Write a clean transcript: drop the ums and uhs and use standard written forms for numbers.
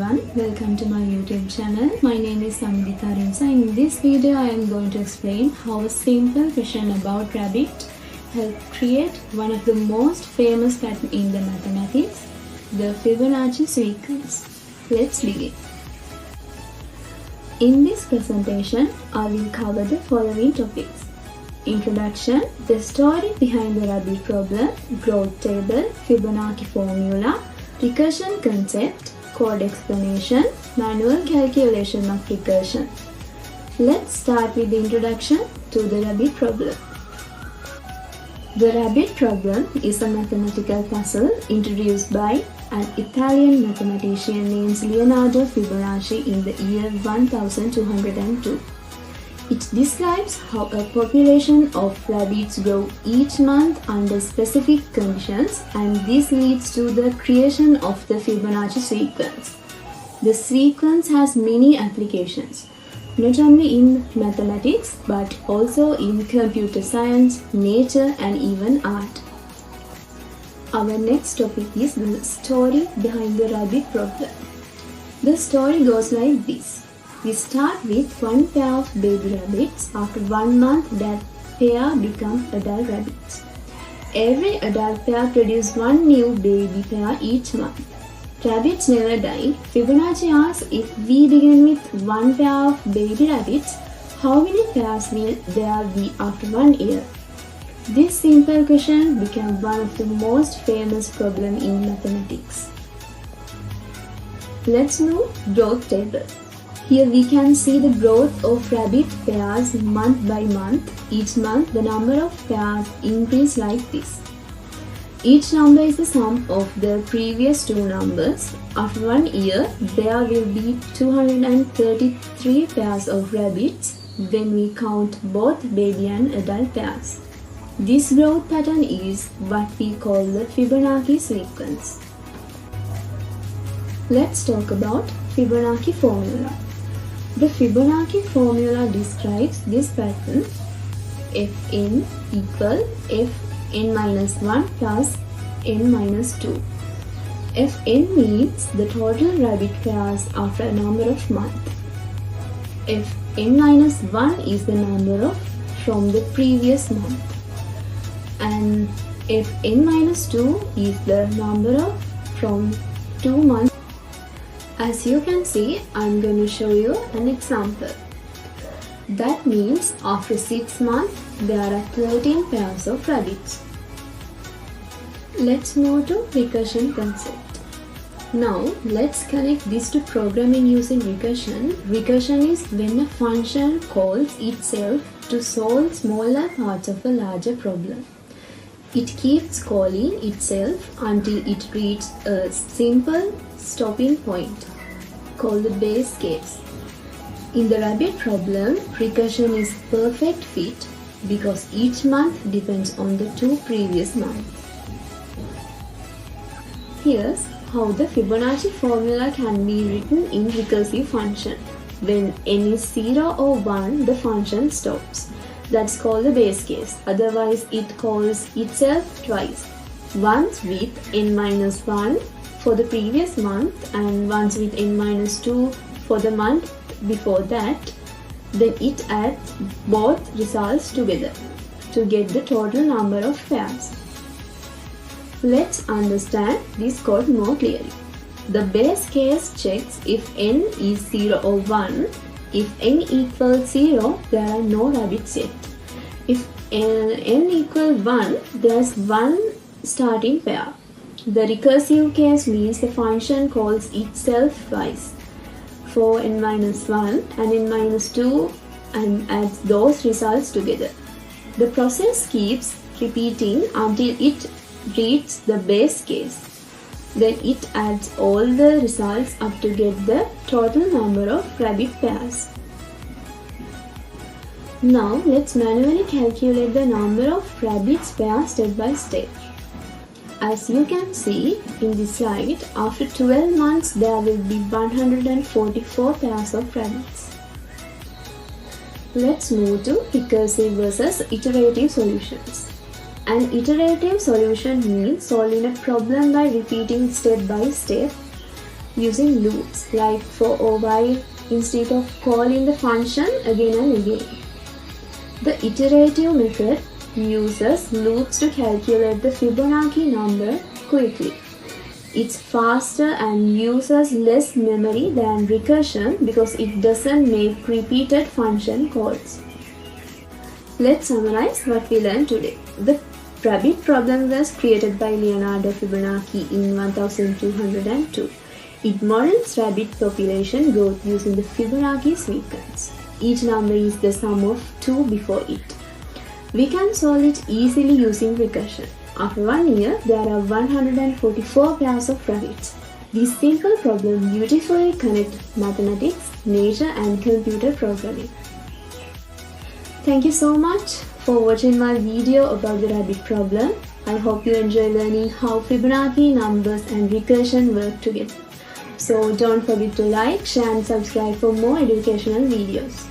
everyone, welcome to my YouTube channel. My name is Samidita Rinsa. In this video I am going to explain how a simple question about rabbit helped create one of the most famous patterns in the mathematics, the Fibonacci sequence. Let's begin. In this presentation I will cover the following topics: Introduction, the story behind the rabbit problem, growth table, Fibonacci formula, recursion concept, code explanation, manual calculation of recursion. Let's start with the introduction to the rabbit problem. The rabbit problem is a mathematical puzzle introduced by an Italian mathematician named Leonardo Fibonacci in the year 1202. It describes how a population of rabbits grow each month under specific conditions, and this leads to the creation of the Fibonacci sequence. The sequence has many applications, not only in mathematics but also in computer science, nature, and even art. Our next topic is the story behind the rabbit problem. The story goes like this. We start with one pair of baby rabbits. After 1 month, that pair become adult rabbits. Every adult pair produces one new baby pair each month. Rabbits never die. Fibonacci asks, if we begin with one pair of baby rabbits, how many pairs will there be after 1 year? This simple question became one of the most famous problems in mathematics. Let's move growth table. Here we can see the growth of rabbit pairs month by month. Each month the number of pairs increase like this. Each number is the sum of the previous two numbers. After 1 year, there will be 233 pairs of rabbits when we count both baby and adult pairs. This growth pattern is what we call the Fibonacci sequence. Let's talk about Fibonacci formula. The Fibonacci formula describes this pattern: Fn equal Fn minus 1 plus n minus 2. Fn means the total rabbit pairs after a number of months. Fn minus 1 is the number from the previous month. And Fn minus 2 is the number from 2 months. As you can see, I'm going to show you an example. That means after 6 months, there are 13 pairs of rabbits. Let's move to recursion concept. Now, let's connect this to programming using recursion. Recursion is when a function calls itself to solve smaller parts of a larger problem. It keeps calling itself until it reaches a simple stopping point, called the base case. In the rabbit problem, recursion is perfect fit because each month depends on the 2 previous months. Here's how the Fibonacci formula can be written in recursive function. When n is 0 or 1, the function stops. That's called the base case. Otherwise, it calls itself twice. Once with n minus 1 for the previous month and once with n minus 2 for the month before that. Then it adds both results together to get the total number of pairs. Let's understand this code more clearly. The base case checks if n is 0 or 1. If n equals 0, there are no rabbits yet. If n equals 1, there's one starting pair. The recursive case means the function calls itself twice, for n minus 1 and n minus 2, and adds those results together. The process keeps repeating until it reaches the base case. Then it adds all the results up to get the total number of rabbit pairs. Now let's manually calculate the number of rabbits pairs step by step. As you can see in this slide, after 12 months there will be 144 pairs of rabbits. Let's move to recursive versus iterative solutions. An iterative solution means solving a problem by repeating step by step. using loops like for or while instead of calling the function again and again. The iterative method uses loops to calculate the Fibonacci number quickly. It's faster and uses less memory than recursion because it doesn't make repeated function calls. Let's summarize what we learned today. The rabbit problem was created by Leonardo Fibonacci in 1202. It models rabbit population growth using the Fibonacci sequence. Each number is the sum of 2 before it. We can solve it easily using recursion. After 1 year, there are 144 pairs of rabbits. This simple problem beautifully connects mathematics, nature, and computer programming. Thank you so much for watching my video about the rabbit problem. I hope you enjoy learning how Fibonacci numbers and recursion work together. So don't forget to like, share, and subscribe for more educational videos.